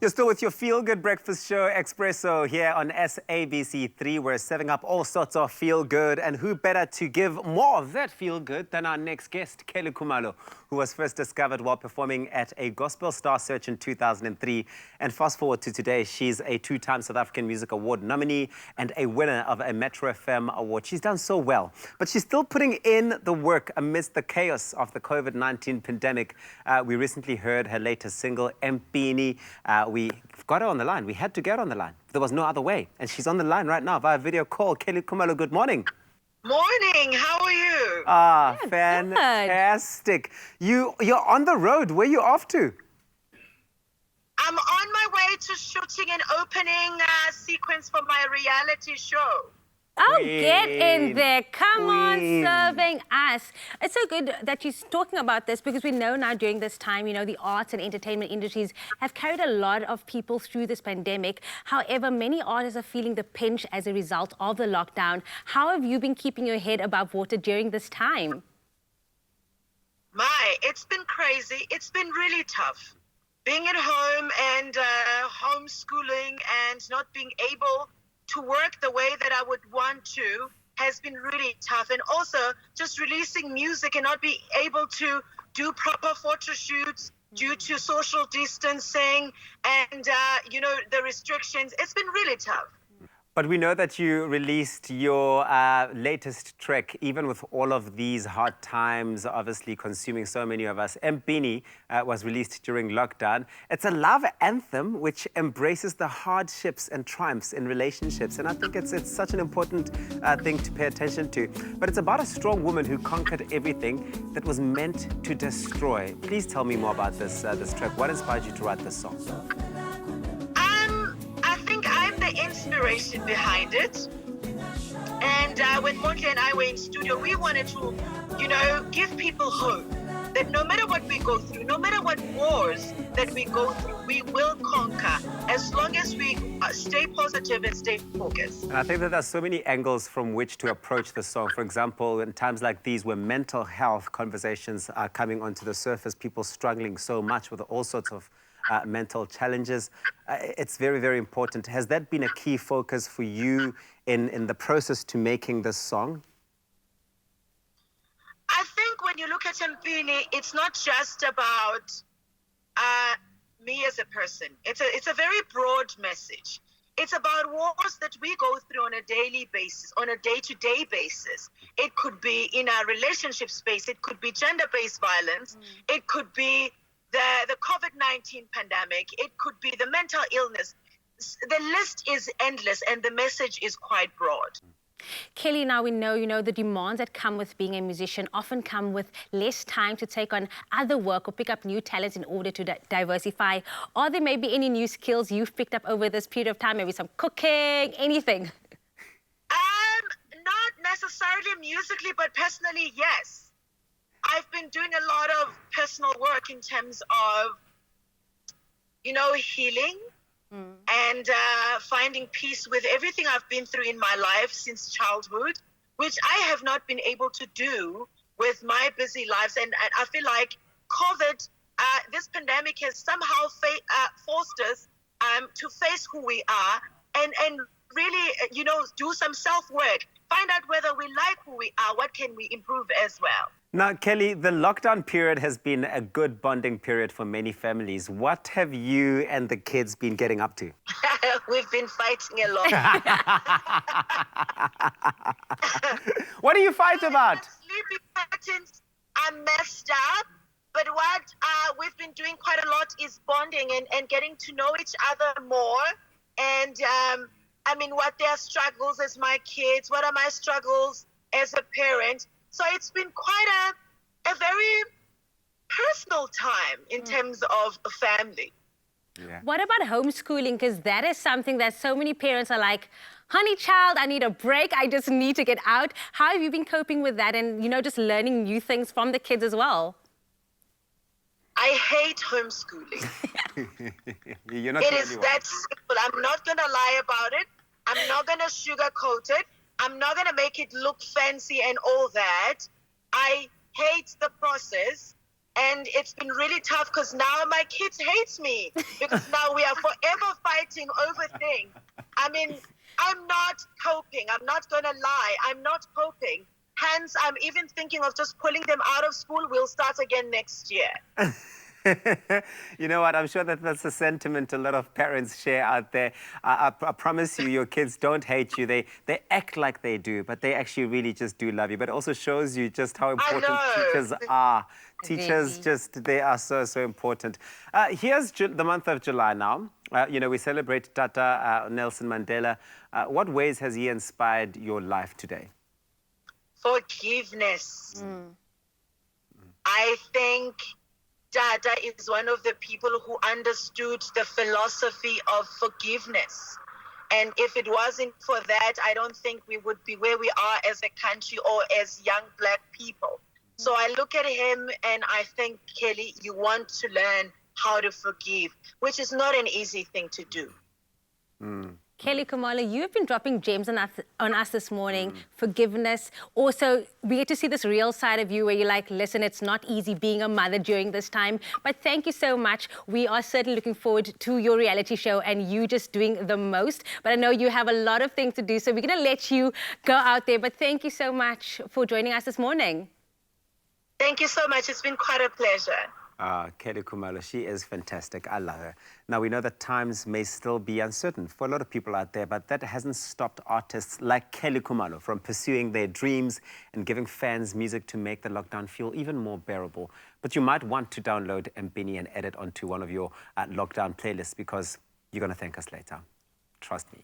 You're still with your feel-good breakfast show, Expresso, here on SABC3. We're setting up all sorts of feel-good, and who better to give more of that feel-good than our next guest, Kelly Khumalo, who was first discovered while performing at a Gospel Star Search in 2003. And fast forward to today, she's a two-time South African Music Award nominee and a winner of a Metro FM award. She's done so well, but she's still putting in the work amidst the chaos of the COVID-19 pandemic. We recently heard her latest single, Mpini. We got her on the line. We had to get her on the line. There was no other way. And she's on the line right now via video call. Kelly Khumalo, good morning. Morning. How are you? Ah, fantastic. You're on the road. Where are you off to? I'm on my way to shooting an opening sequence for my reality show. Oh, get in there. Come on, serving us. It's so good that you're talking about this because we know now during this time, you know, the arts and entertainment industries have carried a lot of people through this pandemic. However, many artists are feeling the pinch as a result of the lockdown. How have you been keeping your head above water during this time? It's been crazy. It's been really tough. Being at home and homeschooling and not being able to work the way that I would want to has been really tough. And also just releasing music and not be able to do proper photo shoots due to social distancing and, you know, the restrictions. It's been really tough. But we know that you released your latest track, even with all of these hard times, obviously consuming so many of us. Mpini was released during lockdown. It's a love anthem which embraces the hardships and triumphs in relationships. And I think it's such an important thing to pay attention to. But it's about a strong woman who conquered everything that was meant to destroy. Please tell me more about this track. What inspired you to write this song? Inspiration behind it, and when Monty and I were in studio, we wanted to, you know, give people hope that no matter what we go through, no matter what wars that we go through, we will conquer as long as we stay positive and stay focused. And I think that there's so many angles from which to approach the song. For example, in times like these where mental health conversations are coming onto the surface, people struggling so much with all sorts of mental challenges. It's very, very important. Has that been a key focus for you in the process to making this song? I think when you look at Mpini, it's not just about me as a person. It's a very broad message. It's about wars that we go through on a daily basis, on a day-to-day basis. It could be in our relationship space. It could be gender-based violence. It could be the COVID-19 pandemic, it could be the mental illness. The list is endless and the message is quite broad. Kelly, now we know, you know, the demands that come with being a musician often come with less time to take on other work or pick up new talents in order to diversify. Are there maybe any new skills you've picked up over this period of time? Maybe some cooking, anything? Not necessarily musically, but personally, yes. I've been doing a lot of personal work in terms of, you know, healing and finding peace with everything I've been through in my life since childhood, which I have not been able to do with my busy lives. And I feel like COVID, this pandemic has somehow forced us to face who we are and really, you know, do some self-work, find out whether we like who we are, what can we improve as well. Now, Kelly, the lockdown period has been a good bonding period for many families. What have you and the kids been getting up to? We've been fighting a lot. What do you fight about? Sleeping patterns are messed up, but what we've been doing quite a lot is bonding and getting to know each other more. And I mean, what their struggles as my kids, what are my struggles as a parent. So it's been quite a very personal time in terms of a family. Yeah. What about homeschooling? Because that is something that so many parents are like, honey child, I need a break. I just need to get out. How have you been coping with that and, you know, just learning new things from the kids as well? I hate homeschooling. You're not it is that simple. I'm not going to lie about it. I'm not going to sugarcoat it. I'm not going to make it look fancy and all that. I hate the process. And And it's been really tough because now my kids hate me because now we are forever fighting over things. I mean, I'm not coping. I'm not going to lie. I'm not coping. Hence, I'm even thinking of just pulling them out of school. We'll start again next year. You know what? I'm sure that that's a sentiment a lot of parents share out there. I promise you, your kids don't hate you. They act like they do, but they actually really just do love you. But it also shows you just how important teachers are. Teachers they are so, so important. Here's the month of July now. You know, we celebrate Tata Nelson Mandela. What ways has he inspired your life today? Forgiveness. I think Dada is one of the people who understood the philosophy of forgiveness. And if it wasn't for that, I don't think we would be where we are as a country or as young Black people. So I look at him and I think, Kelly, you want to learn how to forgive, which is not an easy thing to do. Kelly Khumalo, you've been dropping gems on us this morning. Forgiveness. Also, we get to see this real side of you where you're like, listen, it's not easy being a mother during this time. But thank you so much. We are certainly looking forward to your reality show and you just doing the most. But I know you have a lot of things to do, so we're going to let you go out there. But thank you so much for joining us this morning. Thank you so much. It's been quite a pleasure. Kelly Khumalo, she is fantastic. I love her. Now, we know that times may still be uncertain for a lot of people out there, but that hasn't stopped artists like Kelly Khumalo from pursuing their dreams and giving fans music to make the lockdown feel even more bearable. But you might want to download Mbini and edit onto one of your lockdown playlists because you're going to thank us later. Trust me.